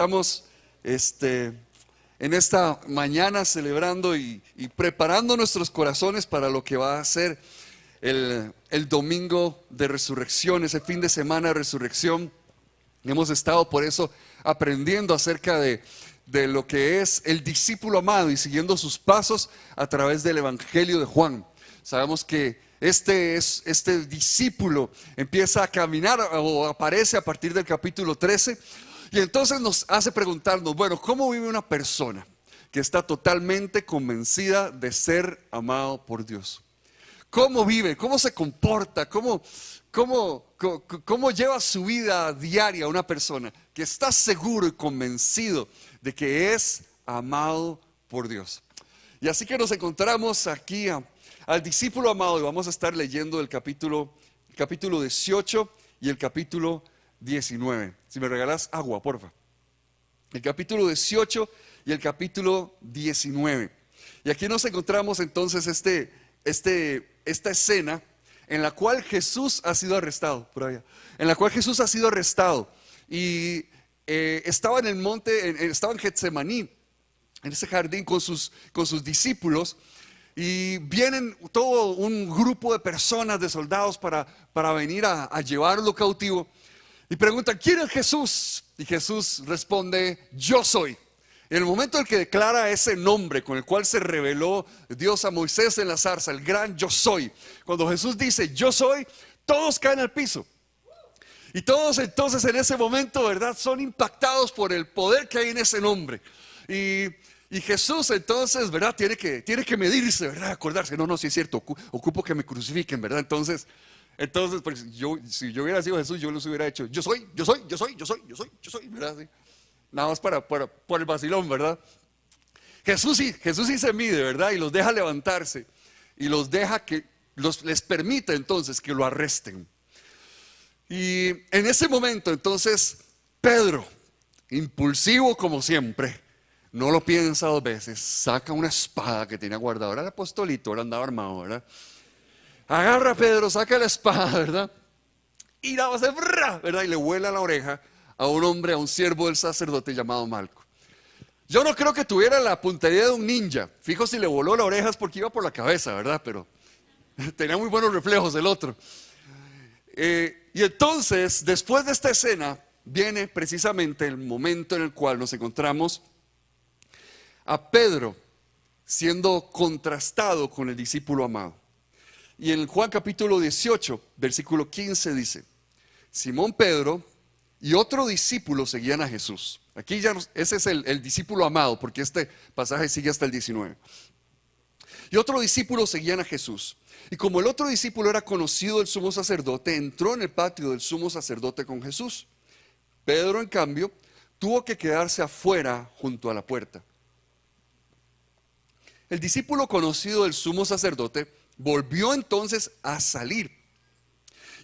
Estamos en esta mañana celebrando y preparando nuestros corazones para lo que va a ser el domingo de resurrección, ese fin de semana de resurrección. Hemos estado por eso aprendiendo acerca de lo que es el discípulo amado y siguiendo sus pasos a través del Evangelio de Juan. Sabemos que este discípulo empieza a caminar o aparece a partir del capítulo 13. Y entonces nos hace preguntarnos, bueno, ¿cómo vive una persona que está totalmente convencida de ser amado por Dios? ¿Cómo vive? ¿Cómo se comporta? ¿Cómo lleva su vida diaria una persona que está seguro y convencido de que es amado por Dios? Y así que nos encontramos aquí al discípulo amado y vamos a estar leyendo el capítulo 18 y el capítulo 19. Si me regalas agua, porfa. El capítulo 18 y el capítulo 19. Y aquí nos encontramos entonces esta escena en la cual Jesús ha sido arrestado, por allá, en la cual Jesús ha sido arrestado y estaba en el monte, estaba en Getsemaní, en ese jardín con sus discípulos, y vienen todo un grupo de personas, de soldados para venir a llevarlo cautivo. Y preguntan, ¿quién es Jesús? Y Jesús responde, yo soy. En el momento en que declara ese nombre con el cual se reveló Dios a Moisés en la zarza, el gran yo soy. Cuando Jesús dice, yo soy, todos caen al piso. Y todos entonces en ese momento, ¿verdad?, son impactados por el poder que hay en ese nombre. Y Jesús entonces, ¿verdad?, tiene que medirse, ¿verdad?, acordarse, no, sí es cierto, ocupo que me crucifiquen, ¿verdad? Entonces, pues, si yo hubiera sido Jesús, yo les hubiera hecho, yo soy, ¿verdad? ¿Sí? Nada más por el vacilón, ¿verdad? Jesús sí se mide, ¿verdad? Y los deja levantarse y les permite entonces que lo arresten. Y en ese momento entonces Pedro, impulsivo como siempre, no lo piensa dos veces, saca una espada que tenía guardada. Era el apostolito, ahora andaba armado, ¿verdad? Agarra a Pedro, saca la espada, ¿verdad? Y la va a hacer, ¿verdad? Y le vuela la oreja a un hombre, a un siervo del sacerdote llamado Malco. Yo no creo que tuviera la puntería de un ninja. Fijo, si le voló la oreja es porque iba por la cabeza, ¿verdad? Pero tenía muy buenos reflejos el otro. Y entonces, después de esta escena, viene precisamente el momento en el cual nos encontramos a Pedro siendo contrastado con el discípulo amado. Y en Juan capítulo 18, versículo 15 dice, Simón Pedro y otro discípulo seguían a Jesús. Aquí ya ese es el discípulo amado, porque este pasaje sigue hasta el 19. Y otro discípulo seguían a Jesús. Y como el otro discípulo era conocido del sumo sacerdote, entró en el patio del sumo sacerdote con Jesús. Pedro, en cambio, tuvo que quedarse afuera junto a la puerta. El discípulo conocido del sumo sacerdote volvió entonces a salir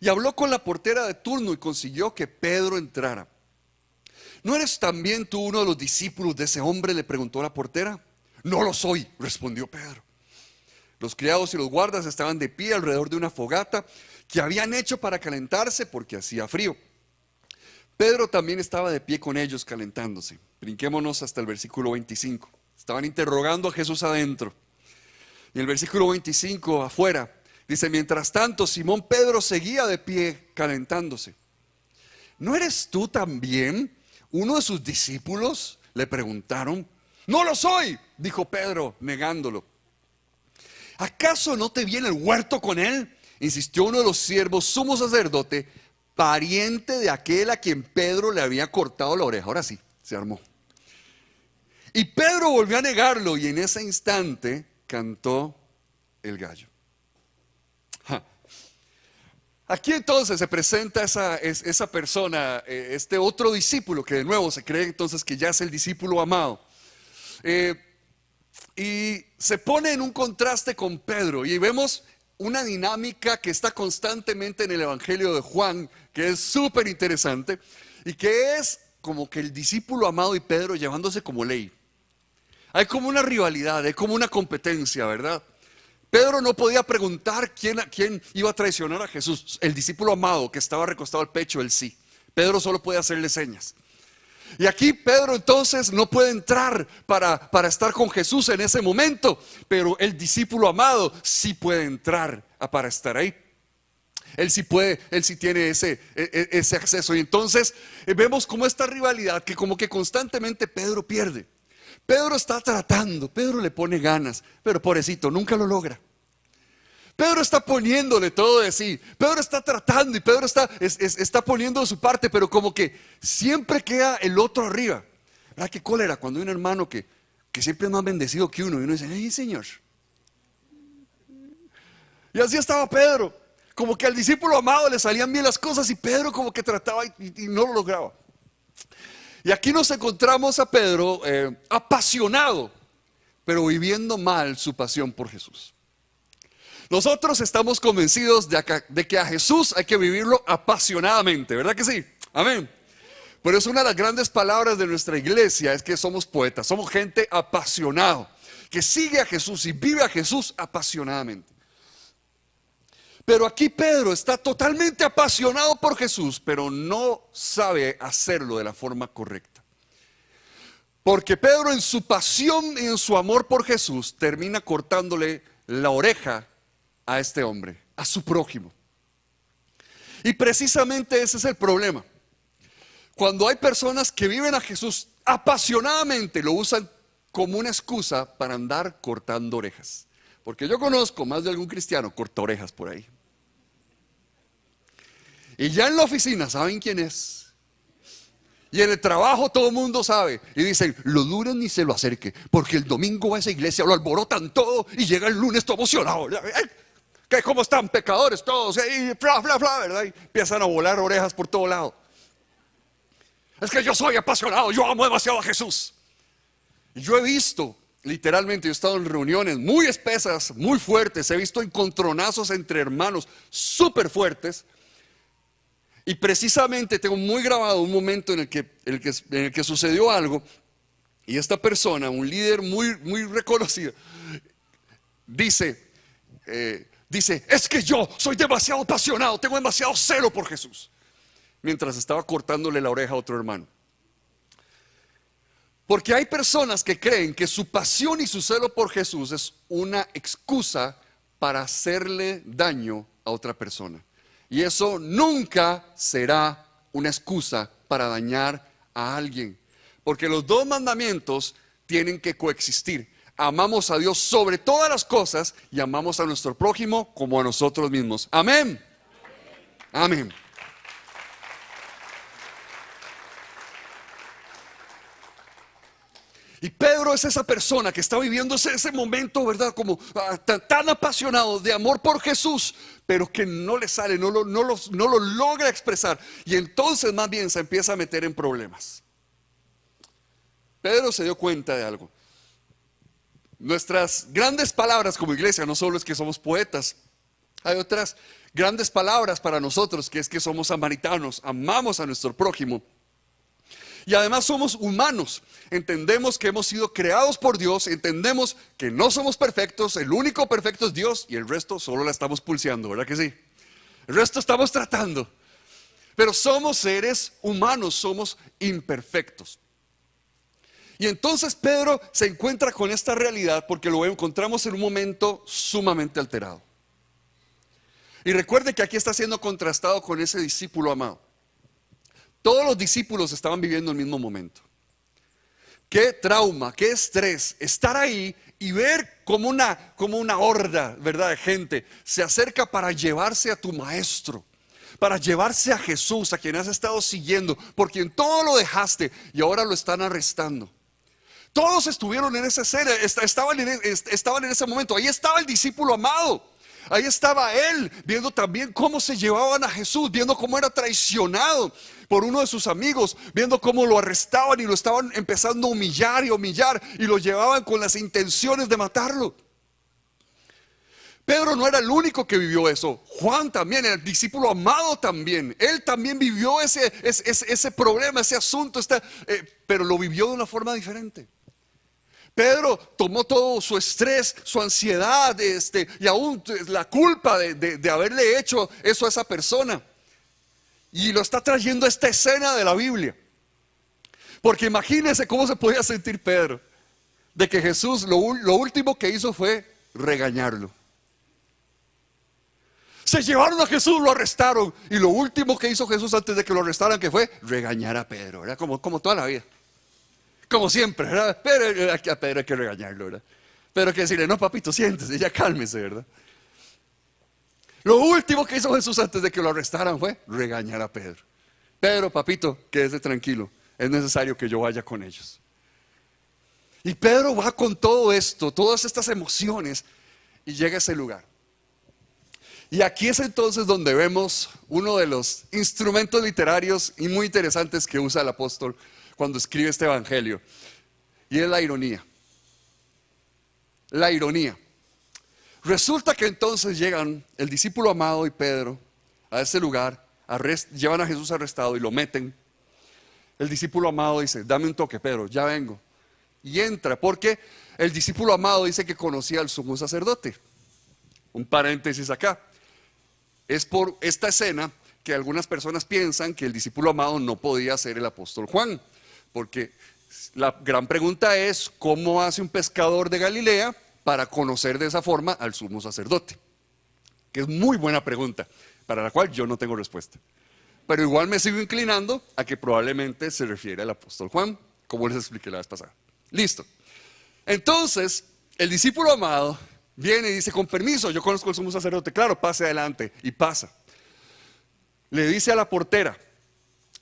y habló con la portera de turno y consiguió que Pedro entrara. ¿No eres también tú uno de los discípulos de ese hombre?, le preguntó la portera. No lo soy, respondió Pedro. Los criados y los guardas estaban de pie alrededor de una fogata que habían hecho para calentarse porque hacía frío. Pedro también estaba de pie con ellos calentándose. Brinquémonos hasta el versículo 25. Estaban interrogando a Jesús adentro. Y el versículo 25 afuera dice, mientras tanto Simón Pedro seguía de pie calentándose. ¿No eres tú también uno de sus discípulos?, le preguntaron. No lo soy, dijo Pedro negándolo. ¿Acaso no te vi en el huerto con él?, insistió uno de los siervos, sumo sacerdote, pariente de aquel a quien Pedro le había cortado la oreja. Ahora sí, se armó. Y Pedro volvió a negarlo y en ese instante cantó el gallo. Aquí entonces se presenta esa persona, este otro discípulo que de nuevo se cree entonces que ya es el discípulo amado. Y se pone en un contraste con Pedro y vemos una dinámica que está constantemente en el Evangelio de Juan, que es súper interesante y que es como que el discípulo amado y Pedro llevándose como ley. Hay como una rivalidad, hay como una competencia, ¿verdad? Pedro no podía preguntar quién iba a traicionar a Jesús. El discípulo amado que estaba recostado al pecho, él sí. Pedro solo puede hacerle señas. Y aquí Pedro entonces no puede entrar para estar con Jesús en ese momento, pero el discípulo amado sí puede entrar para estar ahí. Él sí puede, él sí tiene ese acceso. Y entonces vemos como esta rivalidad que como que constantemente Pedro pierde. Pedro está tratando, Pedro le pone ganas, pero pobrecito, nunca lo logra. Pedro está poniéndole todo de sí, Pedro está tratando y Pedro está poniendo de su parte, pero como que siempre queda el otro arriba. ¿Verdad qué cólera cuando hay un hermano que siempre es más bendecido que uno y uno dice, ¡ay, Señor! Y así estaba Pedro, como que al discípulo amado le salían bien las cosas y Pedro como que trataba y no lo lograba. Y aquí nos encontramos a Pedro apasionado, pero viviendo mal su pasión por Jesús. Nosotros estamos convencidos de que a Jesús hay que vivirlo apasionadamente, ¿verdad que sí? Amén. Pero es una de las grandes palabras de nuestra iglesia, es que somos poetas, somos gente apasionada, que sigue a Jesús y vive a Jesús apasionadamente. Pero aquí Pedro está totalmente apasionado por Jesús, pero no sabe hacerlo de la forma correcta. Porque Pedro en su pasión y en su amor por Jesús termina cortándole la oreja a este hombre, a su prójimo. Y precisamente ese es el problema. Cuando hay personas que viven a Jesús apasionadamente, lo usan como una excusa para andar cortando orejas. Porque yo conozco más de algún cristiano corta orejas por ahí. Y ya en la oficina saben quién es. Y en el trabajo todo el mundo sabe. Y dicen, lo duren ni se lo acerque, porque el domingo va a esa iglesia, lo alborotan todo y llega el lunes todo emocionado. Que cómo están pecadores todos, y bla, bla, bla, ¿verdad? Y empiezan a volar orejas por todo lado. Es que yo soy apasionado, yo amo demasiado a Jesús. Y yo he visto, literalmente, yo he estado en reuniones muy espesas, muy fuertes, he visto encontronazos entre hermanos súper fuertes. Y precisamente tengo muy grabado un momento en el que sucedió algo. Y esta persona, un líder muy reconocido, dice, es que yo soy demasiado apasionado, tengo demasiado celo por Jesús. Mientras estaba cortándole la oreja a otro hermano. Porque hay personas que creen que su pasión y su celo por Jesús es una excusa para hacerle daño a otra persona. Y eso nunca será una excusa para dañar a alguien. Porque los dos mandamientos tienen que coexistir. Amamos a Dios sobre todas las cosas y amamos a nuestro prójimo como a nosotros mismos. Amén. Amén. Y Pedro es esa persona que está viviendo ese momento, ¿verdad? Como tan apasionado de amor por Jesús, pero que no le sale, no lo logra expresar. Y entonces más bien se empieza a meter en problemas. Pedro se dio cuenta de algo. Nuestras grandes palabras como iglesia no solo es que somos poetas, hay otras grandes palabras para nosotros, que es que somos samaritanos, amamos a nuestro prójimo. Y además somos humanos, entendemos que hemos sido creados por Dios, entendemos que no somos perfectos, el único perfecto es Dios y el resto solo la estamos pulseando, ¿verdad que sí? El resto estamos tratando, pero somos seres humanos, somos imperfectos. Y entonces Pedro se encuentra con esta realidad porque lo encontramos en un momento sumamente alterado. Y recuerde que aquí está siendo contrastado con ese discípulo amado. Todos los discípulos estaban viviendo el mismo momento. Qué trauma, qué estrés estar ahí y ver como una horda, ¿verdad?, de gente se acerca para llevarse a tu maestro, para llevarse a Jesús, a quien has estado siguiendo, por quien todo lo dejaste y ahora lo están arrestando. Todos estuvieron en esa escena, estaban en ese momento. Ahí estaba el discípulo amado. Ahí estaba él, viendo también cómo se llevaban a Jesús, viendo cómo era traicionado por uno de sus amigos, viendo cómo lo arrestaban y lo estaban empezando a humillar y lo llevaban con las intenciones de matarlo. Pedro no era el único que vivió eso. Juan también, el discípulo amado también. Él también vivió ese problema, ese asunto, pero lo vivió de una forma diferente. Pedro tomó todo su estrés, su ansiedad, y aún la culpa de haberle hecho eso a esa persona. Y lo está trayendo a esta escena de la Biblia. Porque imagínense cómo se podía sentir Pedro, de que Jesús lo último que hizo fue regañarlo. Se llevaron a Jesús, lo arrestaron, y lo último que hizo Jesús antes de que lo arrestaran, que fue regañar a Pedro, ¿verdad? Como toda la vida, como siempre, ¿verdad? Pero a Pedro hay que regañarlo, ¿verdad? Pero hay que decirle, no papito, siéntese, ya cálmese, ¿verdad? Lo último que hizo Jesús antes de que lo arrestaran fue regañar a Pedro. Pedro, papito, quédese tranquilo, es necesario que yo vaya con ellos. Y Pedro va con todo esto, todas estas emociones, y llega a ese lugar. Y aquí es entonces donde vemos uno de los instrumentos literarios y muy interesantes que usa el apóstol cuando escribe este evangelio. Y es la ironía. La ironía. Resulta que entonces llegan el discípulo amado y Pedro a ese lugar, llevan a Jesús arrestado y lo meten. El discípulo amado dice, dame un toque, Pedro, ya vengo. Y entra, porque el discípulo amado dice que conocía al sumo sacerdote. Un paréntesis acá. Es por esta escena que algunas personas piensan que el discípulo amado no podía ser el apóstol Juan, porque la gran pregunta es, ¿cómo hace un pescador de Galilea para conocer de esa forma al sumo sacerdote? Que es muy buena pregunta, para la cual yo no tengo respuesta. Pero igual me sigo inclinando a que probablemente se refiere al apóstol Juan, como les expliqué la vez pasada. Listo. Entonces, el discípulo amado viene y dice, con permiso, yo conozco al sumo sacerdote, claro, pase adelante, y pasa. Le dice a la portera,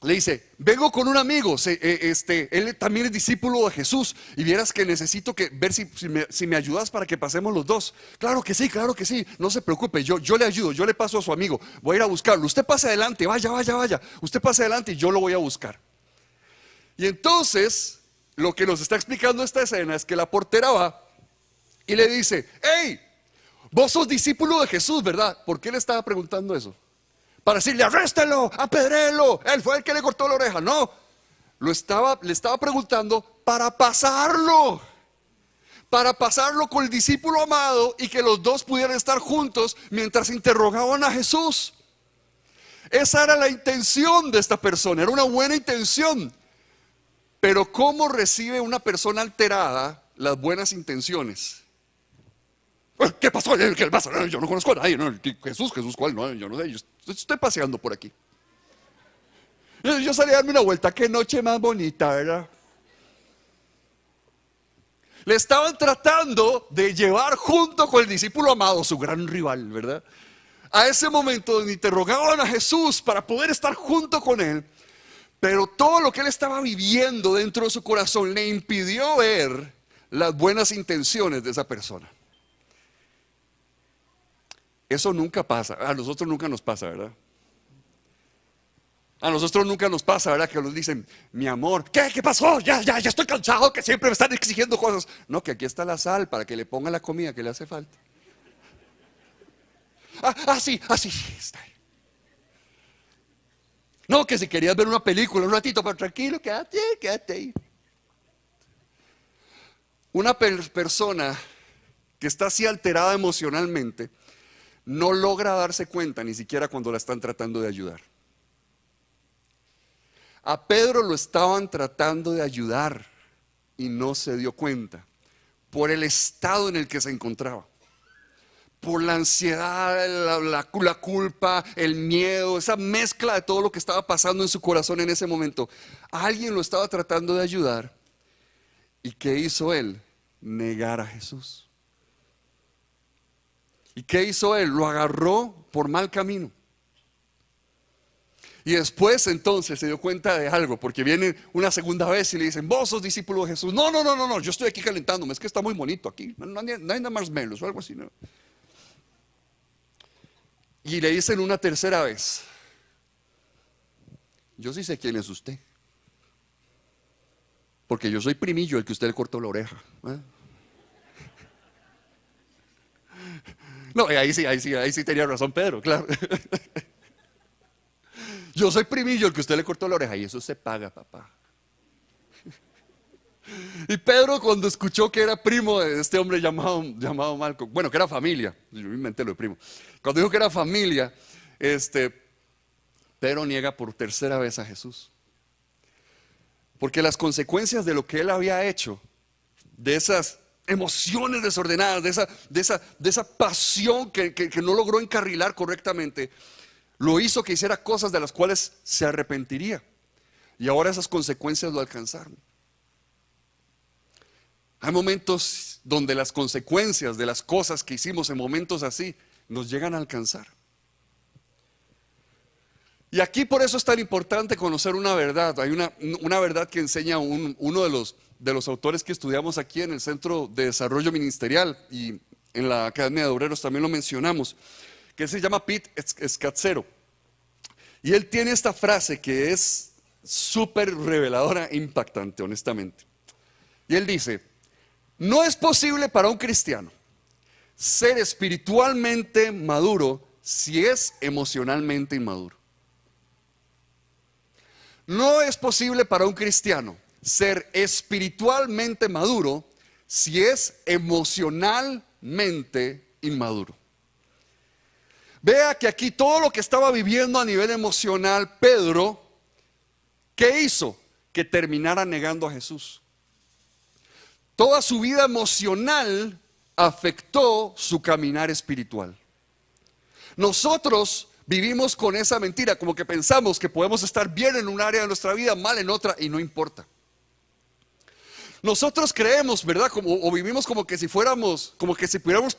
le dice, vengo con un amigo, él también es discípulo de Jesús, y vieras que necesito ver si me ayudas para que pasemos los dos. Claro que sí, no se preocupe, yo le ayudo, yo le paso a su amigo, voy a ir a buscarlo, usted pase adelante, vaya, usted pase adelante y yo lo voy a buscar. Y entonces, lo que nos está explicando esta escena es que la portera va y le dice, hey, vos sos discípulo de Jesús, ¿verdad? ¿Por qué le estaba preguntando eso? Para decirle, arréstelo, apedréelo, él fue el que le cortó la oreja. No, le estaba preguntando para pasarlo con el discípulo amado y que los dos pudieran estar juntos mientras interrogaban a Jesús. Esa era la intención de esta persona, era una buena intención. Pero ¿cómo recibe una persona alterada las buenas intenciones? ¿Qué pasó? ¿Qué pasa? Yo no conozco a nadie. ¿No? Jesús, ¿cuál? No, yo no sé, yo estoy paseando por aquí. Yo salí a darme una vuelta, qué noche más bonita, ¿verdad? Le estaban tratando de llevar junto con el discípulo amado, su gran rival, ¿verdad? A ese momento donde interrogaban a Jesús para poder estar junto con él, pero todo lo que él estaba viviendo dentro de su corazón le impidió ver las buenas intenciones de esa persona. Eso nunca pasa, a nosotros nunca nos pasa, ¿verdad? A nosotros nunca nos pasa, ¿verdad? Que nos dicen, mi amor, ¿qué pasó? Ya estoy cansado, que siempre me están exigiendo cosas. No, que aquí está la sal para que le ponga la comida que le hace falta. Así está. No, que si querías ver una película un ratito, pero tranquilo, quédate ahí. Una persona que está así alterada emocionalmente no logra darse cuenta ni siquiera cuando la están tratando de ayudar. A Pedro lo estaban tratando de ayudar y no se dio cuenta por el estado en el que se encontraba, por la ansiedad, la culpa, el miedo, esa mezcla de todo lo que estaba pasando en su corazón en ese momento. Alguien lo estaba tratando de ayudar. ¿Y qué hizo él? Negar a Jesús. ¿Y qué hizo él? Lo agarró por mal camino. Y después entonces se dio cuenta de algo, porque viene una segunda vez y le dicen, vos sos discípulo de Jesús. No, yo estoy aquí calentándome, es que está muy bonito aquí, no hay nada más menos o algo así, ¿no? Y le dicen una tercera vez, yo sí sé quién es usted, porque yo soy primillo el que usted le cortó la oreja, ¿eh? No, ahí sí tenía razón Pedro, claro. Yo soy primillo el que usted le cortó la oreja y eso se paga, papá. Y Pedro, cuando escuchó que era primo de este hombre llamado Malco, bueno, que era familia, yo me inventé lo de primo. Cuando dijo que era familia, Pedro niega por tercera vez a Jesús. Porque las consecuencias de lo que él había hecho, de esas emociones desordenadas, de esa pasión que no logró encarrilar correctamente, lo hizo que hiciera cosas de las cuales se arrepentiría. Y ahora esas consecuencias lo alcanzaron. Hay momentos donde las consecuencias de las cosas que hicimos en momentos así nos llegan a alcanzar. Y aquí por eso es tan importante conocer una verdad. Hay una verdad que enseña uno de los autores que estudiamos aquí en el Centro de Desarrollo Ministerial, y en la Academia de Obreros también lo mencionamos, que se llama Pete Scazzero. Y él tiene esta frase que es súper reveladora e impactante, honestamente. Y él dice: no es posible para un cristiano ser espiritualmente maduro si es emocionalmente inmaduro. No es posible para un cristiano ser espiritualmente maduro si es emocionalmente inmaduro. Vea que aquí todo lo que estaba viviendo a nivel emocional Pedro, ¿qué hizo? Que terminara negando a Jesús. Toda su vida emocional afectó su caminar espiritual. Nosotros vivimos con esa mentira, como que pensamos que podemos estar bien en un área de nuestra vida, mal en otra, y no importa. Nosotros creemos, ¿verdad? O vivimos como que si pudiéramos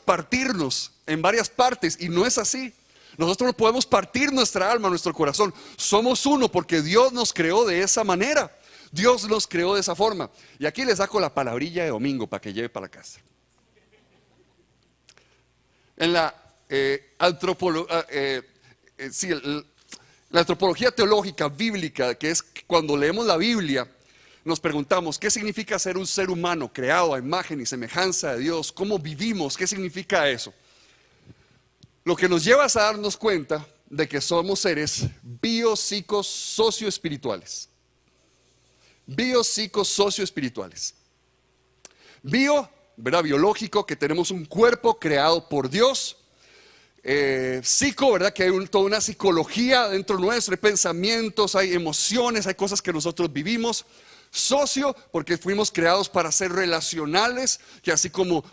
partirnos en varias partes, y no es así. Nosotros no podemos partir nuestra alma, nuestro corazón. Somos uno porque Dios nos creó de esa manera. Dios nos creó de esa forma. Y aquí les saco la palabrilla de domingo para que lleve para la casa. En la la antropología teológica bíblica, que es cuando leemos la Biblia, nos preguntamos: ¿qué significa ser un ser humano creado a imagen y semejanza de Dios? ¿Cómo vivimos? ¿Qué significa eso? Lo que nos lleva a darnos cuenta de que somos seres biopsicos socioespirituales. Biopsicos socioespirituales. Bio, ¿verdad? Biológico, que tenemos un cuerpo creado por Dios. Psico, ¿verdad? Que hay toda una psicología dentro nuestro, hay pensamientos, hay emociones, hay cosas que nosotros vivimos. Socio, porque fuimos creados para ser relacionales, que así como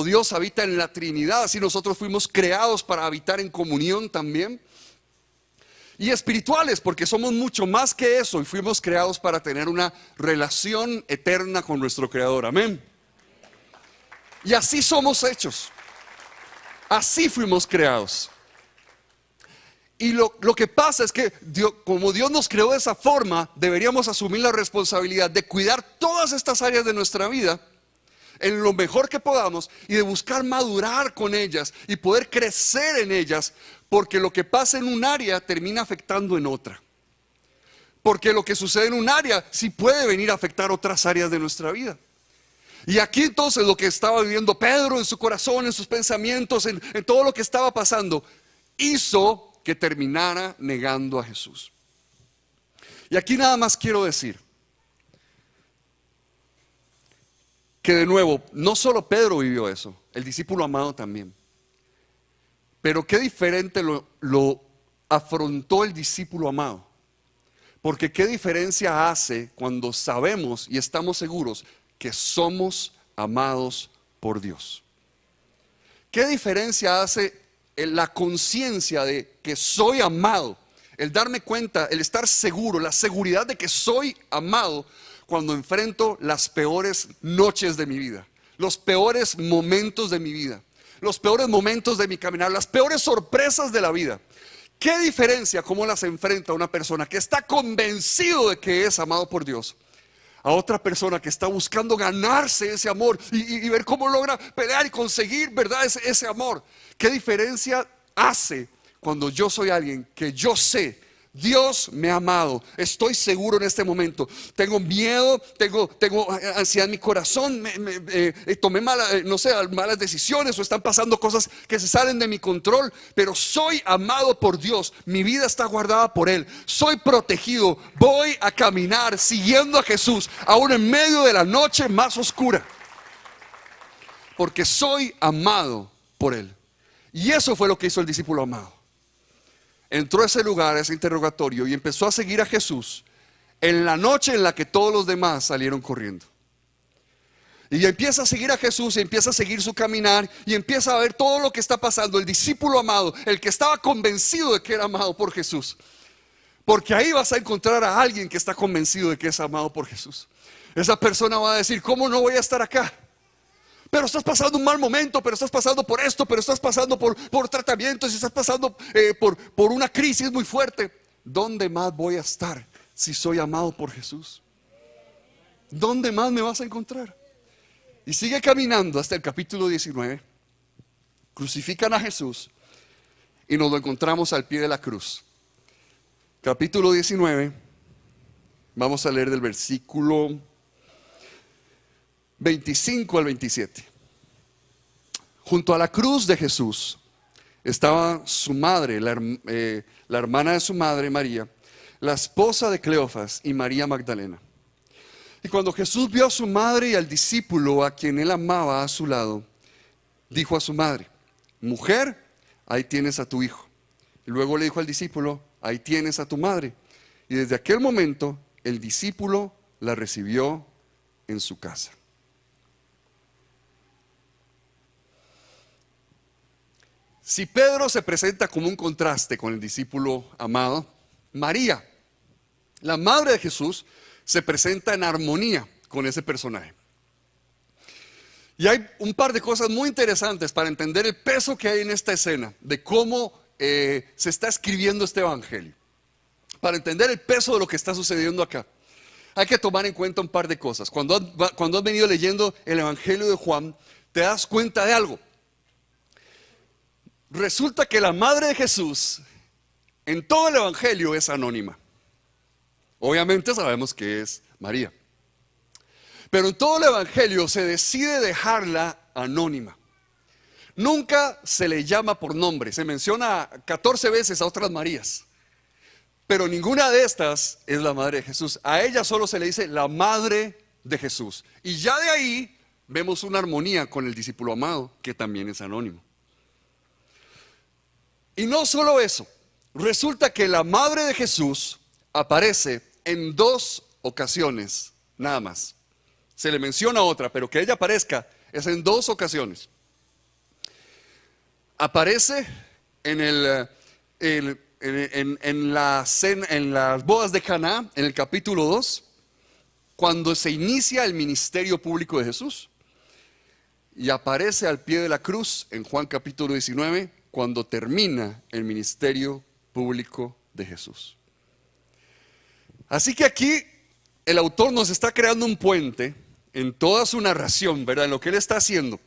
Dios habita en la Trinidad, así nosotros fuimos creados para habitar en comunión también. Y espirituales, porque somos mucho más que eso y fuimos creados para tener una relación eterna con nuestro Creador. Amén. Y así somos hechos. Así fuimos creados. Y lo que pasa es que como Dios nos creó de esa forma, deberíamos asumir la responsabilidad de cuidar todas estas áreas de nuestra vida en lo mejor que podamos, y de buscar madurar con ellas y poder crecer en ellas, porque lo que pasa en un área termina afectando en otra. Porque lo que sucede en un área sí puede venir a afectar otras áreas de nuestra vida. Y aquí entonces lo que estaba viviendo Pedro en su corazón, en sus pensamientos, en todo lo que estaba pasando, hizo que terminara negando a Jesús. Y aquí nada más quiero decir que de nuevo, no solo Pedro vivió eso, el discípulo amado también. Pero qué diferente lo afrontó el discípulo amado. Porque qué diferencia hace cuando sabemos y estamos seguros que somos amados por Dios. ¿Qué diferencia hace la conciencia de que soy amado? El darme cuenta, el estar seguro, la seguridad de que soy amado cuando enfrento las peores noches de mi vida, los peores momentos de mi vida, los peores momentos de mi caminar, las peores sorpresas de la vida. ¿Qué diferencia cómo las enfrenta una persona que está convencido de que es amado por Dios a otra persona que está buscando ganarse ese amor y ver cómo logra pelear y conseguir, ¿verdad? Ese amor? ¿Qué diferencia hace cuando yo soy alguien que yo sé Dios me ha amado? Estoy seguro en este momento. Tengo miedo, tengo ansiedad en mi corazón, tomé malas decisiones, o están pasando cosas que se salen de mi control, pero soy amado por Dios. Mi vida está guardada por Él. Soy protegido. Voy a caminar siguiendo a Jesús, aún en medio de la noche más oscura, porque soy amado por Él. Y eso fue lo que hizo el discípulo amado. Entró a ese lugar, a ese interrogatorio, y empezó a seguir a Jesús en la noche en la que todos los demás salieron corriendo. Y empieza a seguir a Jesús, y empieza a seguir su caminar, y empieza a ver todo lo que está pasando. El discípulo amado, el que estaba convencido de que era amado por Jesús. Porque ahí vas a encontrar a alguien que está convencido de que es amado por Jesús. Esa persona va a decir, ¿cómo no voy a estar acá? Pero estás pasando un mal momento, pero estás pasando por esto, pero estás pasando por tratamientos, y estás pasando por una crisis muy fuerte. ¿Dónde más voy a estar si soy amado por Jesús? ¿Dónde más me vas a encontrar? Y sigue caminando hasta el capítulo 19. Crucifican a Jesús y nos lo encontramos al pie de la cruz. Capítulo 19. Vamos a leer del versículo 25 al 27. Junto a la cruz de Jesús estaba su madre, la hermana de su madre María, la esposa de Cleofas, y María Magdalena. Y cuando Jesús vio a su madre y al discípulo a quien él amaba a su lado, dijo a su madre: mujer, ahí tienes a tu hijo. Y luego le dijo al discípulo: ahí tienes a tu madre. Y desde aquel momento el discípulo la recibió en su casa. Si Pedro se presenta como un contraste con el discípulo amado, María, la madre de Jesús, se presenta en armonía con ese personaje. Y hay un par de cosas muy interesantes para entender el peso que hay en esta escena, de cómo se está escribiendo este evangelio. Para entender el peso de lo que está sucediendo acá, hay que tomar en cuenta un par de cosas. Cuando has venido leyendo el evangelio de Juan, te das cuenta de algo. Resulta que la madre de Jesús en todo el evangelio es anónima. Obviamente sabemos que es María, pero en todo el evangelio se decide dejarla anónima. Nunca se le llama por nombre. Se menciona 14 veces a otras Marías, pero ninguna de estas es la madre de Jesús. A ella solo se le dice la madre de Jesús. Y ya de ahí vemos una armonía con el discípulo amado, que también es anónimo. Y no solo eso, resulta que la madre de Jesús aparece en 2 ocasiones, nada más. Se le menciona otra, pero que ella aparezca es en 2 ocasiones. Aparece en las bodas de Caná, en el capítulo 2, cuando se inicia el ministerio público de Jesús. Y aparece al pie de la cruz en Juan capítulo 19, cuando termina el ministerio público de Jesús. Así que aquí el autor nos está creando un puente en toda su narración, ¿verdad? En lo que él está haciendo,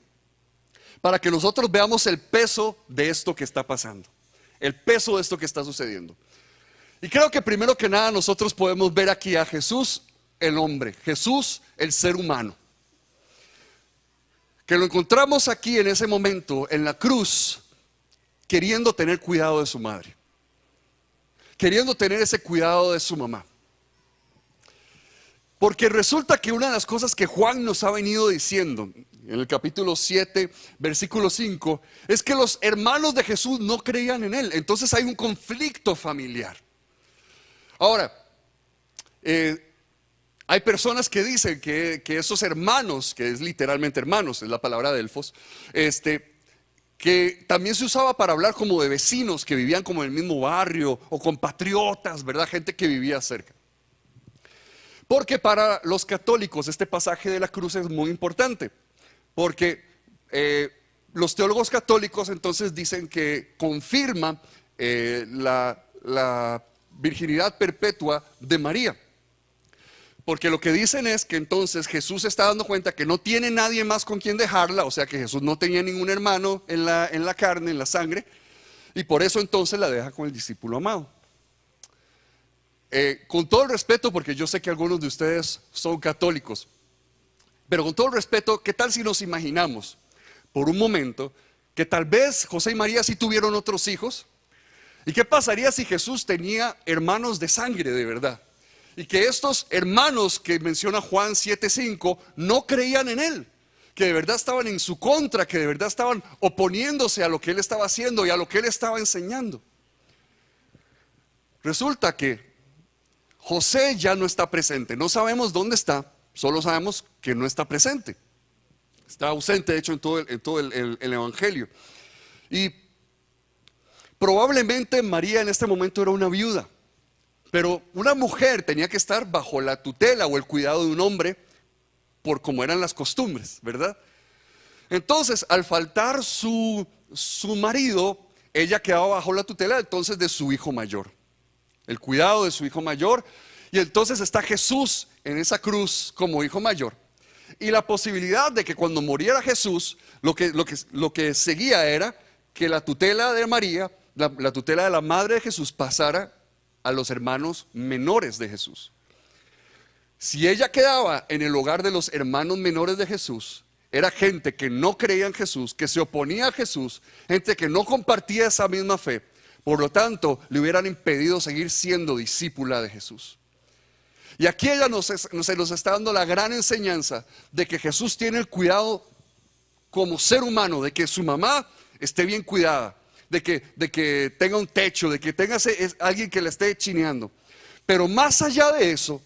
para que nosotros veamos el peso de esto que está pasando, el peso de esto que está sucediendo. Y creo que primero que nada nosotros podemos ver aquí a Jesús el hombre, Jesús el ser humano, que lo encontramos aquí en ese momento en la cruz, queriendo tener cuidado de su madre, queriendo tener ese cuidado de su mamá. Porque resulta que una de las cosas que Juan nos ha venido diciendo en el capítulo 7, versículo 5, es que los hermanos de Jesús no creían en él. Entonces hay un conflicto familiar. Ahora, hay personas que dicen que esos hermanos, que es literalmente hermanos, es la palabra delfos, que también se usaba para hablar como de vecinos que vivían como en el mismo barrio, o compatriotas, ¿verdad? Gente que vivía cerca. Porque para los católicos este pasaje de la cruz es muy importante, porque los teólogos católicos entonces dicen que confirma la virginidad perpetua de María. Porque lo que dicen es que entonces Jesús se está dando cuenta que no tiene nadie más con quien dejarla, o sea que Jesús no tenía ningún hermano en la carne, en la sangre, y por eso entonces la deja con el discípulo amado. Con todo el respeto, porque yo sé que algunos de ustedes son católicos, pero con todo el respeto, ¿qué tal si nos imaginamos por un momento que tal vez José y María sí tuvieron otros hijos? ¿Y qué pasaría si Jesús tenía hermanos de sangre de verdad? Y que estos hermanos que menciona Juan 7:5 no creían en él, que de verdad estaban en su contra, que de verdad estaban oponiéndose a lo que él estaba haciendo y a lo que él estaba enseñando. Resulta que José ya no está presente. No sabemos dónde está, solo sabemos que no está presente. Está ausente, de hecho, en todo el Evangelio. Y probablemente María en este momento era una viuda. Pero una mujer tenía que estar bajo la tutela o el cuidado de un hombre, por como eran las costumbres, ¿verdad? Entonces, al faltar su marido, ella quedaba bajo la tutela entonces de su hijo mayor, el cuidado de su hijo mayor. Y entonces está Jesús en esa cruz como hijo mayor. Y la posibilidad de que cuando muriera Jesús, lo que seguía era que la tutela de María, la tutela de la madre de Jesús, pasara a los hermanos menores de Jesús. Si ella quedaba en el hogar de los hermanos menores de Jesús, era gente que no creía en Jesús, que se oponía a Jesús, gente que no compartía esa misma fe. Por lo tanto, le hubieran impedido seguir siendo discípula de Jesús. Y aquí ella se nos está dando la gran enseñanza de que Jesús tiene el cuidado como ser humano, de que su mamá esté bien cuidada, de que tenga un techo, de que tenga alguien que le esté chineando. Pero más allá de eso,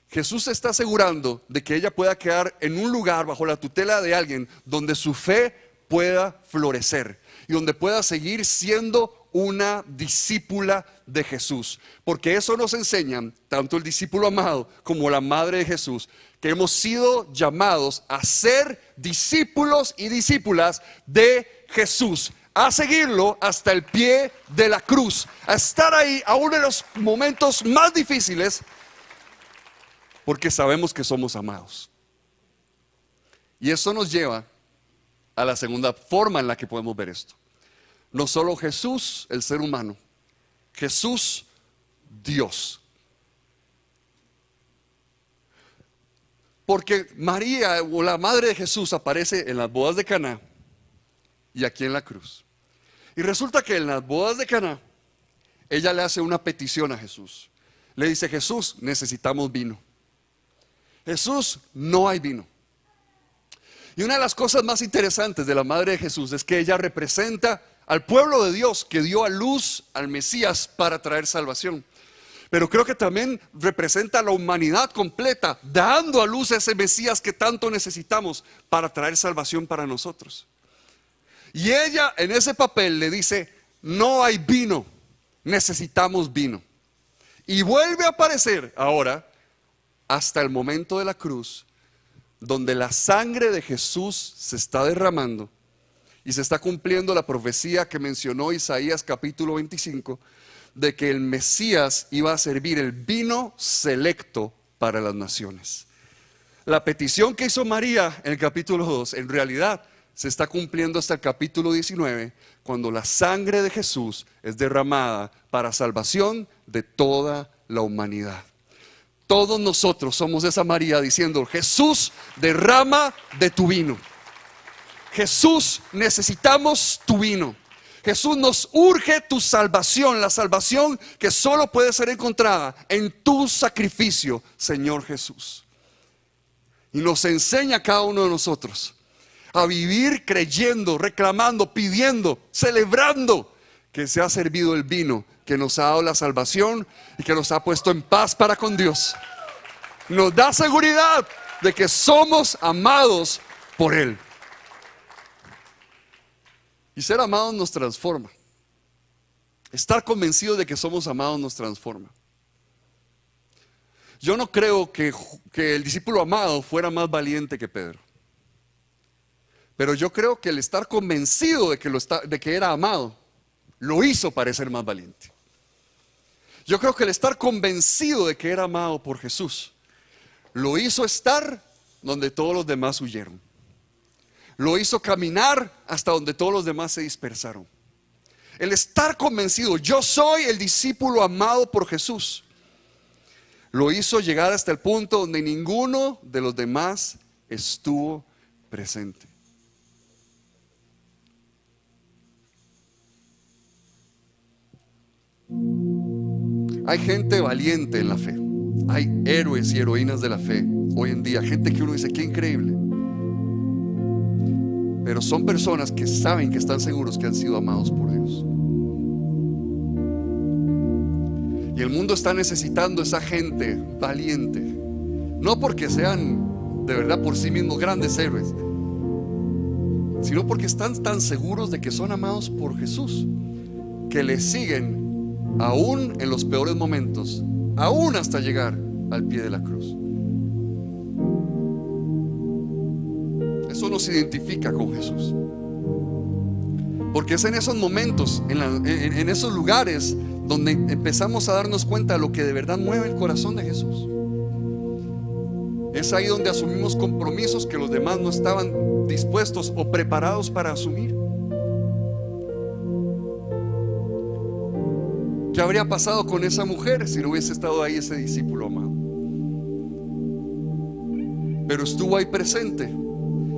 Jesús se está asegurando de que ella pueda quedar en un lugar bajo la tutela de alguien donde su fe pueda florecer y donde pueda seguir siendo una discípula de Jesús. Porque eso nos enseñan tanto el discípulo amado como la madre de Jesús, que hemos sido llamados a ser discípulos y discípulas de Jesús, a seguirlo hasta el pie de la cruz, a estar ahí a uno de los momentos más difíciles, porque sabemos que somos amados. Y eso nos lleva a la segunda forma en la que podemos ver esto. No solo Jesús, el ser humano, Jesús, Dios. Porque María o la madre de Jesús aparece en las bodas de Caná y aquí en la cruz. Y resulta que en las bodas de Caná ella le hace una petición a Jesús. Le dice: Jesús, necesitamos vino. Jesús, no hay vino. Y una de las cosas más interesantes de la madre de Jesús es que ella representa al pueblo de Dios que dio a luz al Mesías para traer salvación. Pero creo que también representa a la humanidad completa, dando a luz a ese Mesías que tanto necesitamos para traer salvación para nosotros. Y ella en ese papel le dice: no hay vino, necesitamos vino. Y vuelve a aparecer ahora hasta el momento de la cruz, donde la sangre de Jesús se está derramando y se está cumpliendo la profecía que mencionó Isaías capítulo 25, de que el Mesías iba a servir el vino selecto para las naciones. La petición que hizo María en el capítulo 2 en realidad se está cumpliendo hasta el capítulo 19, cuando la sangre de Jesús es derramada para salvación de toda la humanidad. Todos nosotros somos esa María diciendo: Jesús, derrama de tu vino. Jesús, necesitamos tu vino. Jesús, nos urge tu salvación, la salvación que solo puede ser encontrada en tu sacrificio, Señor Jesús. Y nos enseña a cada uno de nosotros a vivir creyendo, reclamando, pidiendo, celebrando que se ha servido el vino que nos ha dado la salvación y que nos ha puesto en paz para con Dios. Nos da seguridad de que somos amados por Él. Y ser amados nos transforma. Estar convencidos de que somos amados nos transforma. Yo no creo que el discípulo amado fuera más valiente que Pedro. Pero yo creo que el estar convencido de que era amado lo hizo parecer más valiente. Yo creo que el estar convencido de que era amado por Jesús lo hizo estar donde todos los demás huyeron. Lo hizo caminar hasta donde todos los demás se dispersaron. El estar convencido, yo soy el discípulo amado por Jesús, lo hizo llegar hasta el punto donde ninguno de los demás estuvo presente. Hay gente valiente en la fe. Hay héroes y heroínas de la fe hoy en día, gente que uno dice: qué increíble. Pero son personas que saben, que están seguros que han sido amados por Dios. Y el mundo está necesitando esa gente valiente, no porque sean de verdad por sí mismos grandes héroes, sino porque están tan seguros de que son amados por Jesús, que le siguen aún en los peores momentos, aún hasta llegar al pie de la cruz. Eso nos identifica con Jesús, porque es en esos momentos, en esos lugares, donde empezamos a darnos cuenta de lo que de verdad mueve el corazón de Jesús. Es ahí donde asumimos compromisos que los demás no estaban dispuestos o preparados para asumir. ¿Qué habría pasado con esa mujer si no hubiese estado ahí ese discípulo amado? Pero estuvo ahí presente,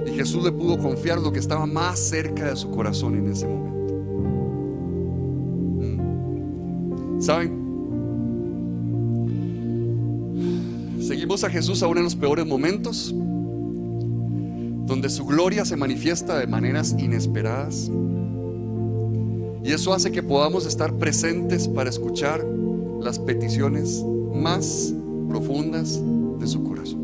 y Jesús le pudo confiar lo que estaba más cerca de su corazón en ese momento. ¿Saben? Seguimos a Jesús aún en los peores momentos, donde su gloria se manifiesta de maneras inesperadas, y eso hace que podamos estar presentes para escuchar las peticiones más profundas de su corazón.